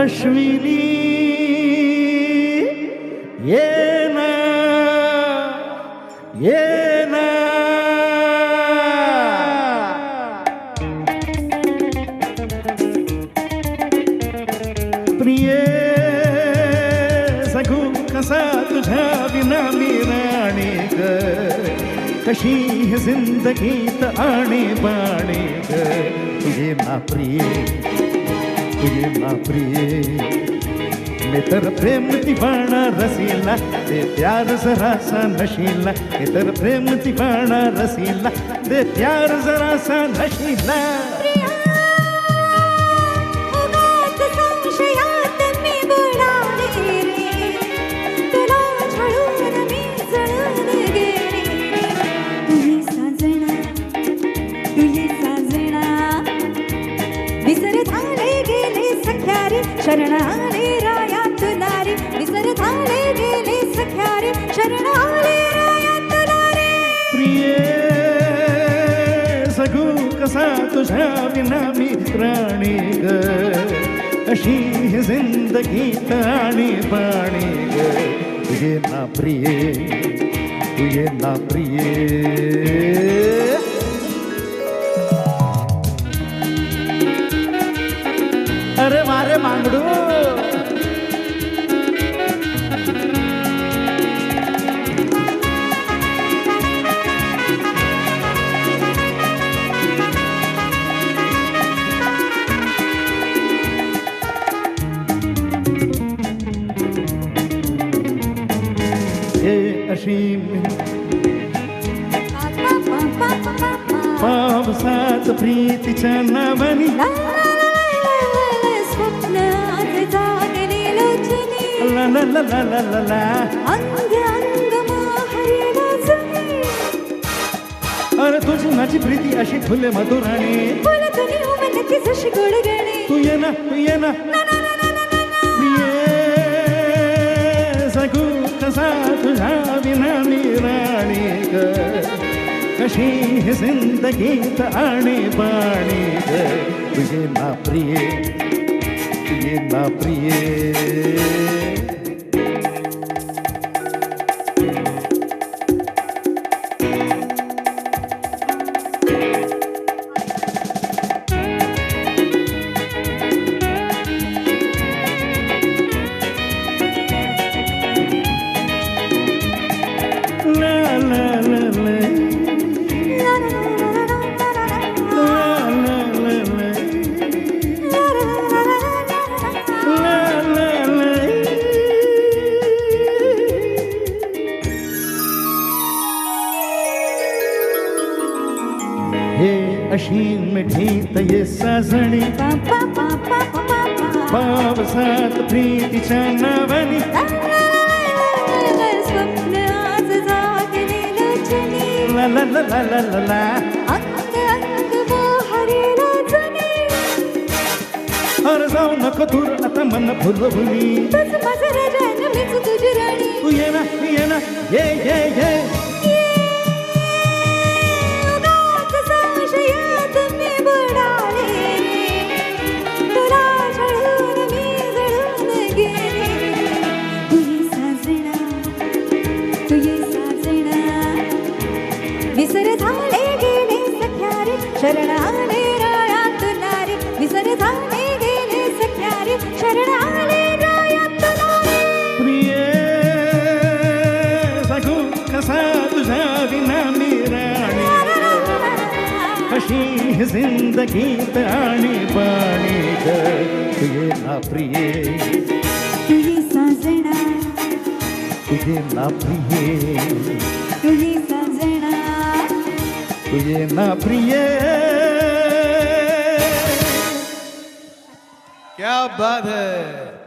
अश्विनी ये ना प्रिये सखू कसा तुझ्या विना मी राणी ग कशी ही जिंदगीत आणी बाणी ग तुझे ना प्रिये मैं तर प्रेम दीवाना रसीला दे प्यार जरा सा नशीला मैं तर प्रेम दीवाना रसीला दे प्यार जरा सा नशीला शरण आले रायात नारी विसर झाले गेले सख्यारे शरण आले रायात नारी प्रिये सगू कसा तुझ्या विना मी राणी ग अशी ही जिंदगीत आणि बाणी ग तुझे ना प्रिये अरे मारे मांगडू हे अशी पावसात प्रीतीच्या नावानी ला ला ला ला ला ला ला अंग अंग मोहरी वाजवी अरे तुझी माझी प्रीती अशी फुले मधुराणी फुल तुनी उमलती जशी गोड गाणी तू ये ना प्रिये सगू कसा तुझ्या विना मी राणी ग कशी ही जिंदगीत आणि बाणी ग तुझे ना प्रिये अशी मिठीत ये साजणी पावसात प्रीतीच्या नावानी स्वप्न आज जागले लोचनी ला ला ला ला ला ला अंग अंग मोहरी वाजवी अरे जाऊ नको दूर आता मन फुलवणी तुझ माझं राजा मीच तुझी राणी तू ये ना ये विसर झाले गेले सख्यारे शरण आले रायात नारी विसर झाले गेले सख्यारे शरण आले रायात नारी प्रिये सगू कसा तुझ्या विना मी राणी कशी ही जिंदगीत आणि बाणी ग तुझे ना प्रिये तुझी साजना तुझे ना प्रिये तुझी साजना तुझे ना प्रिये क्या बात है।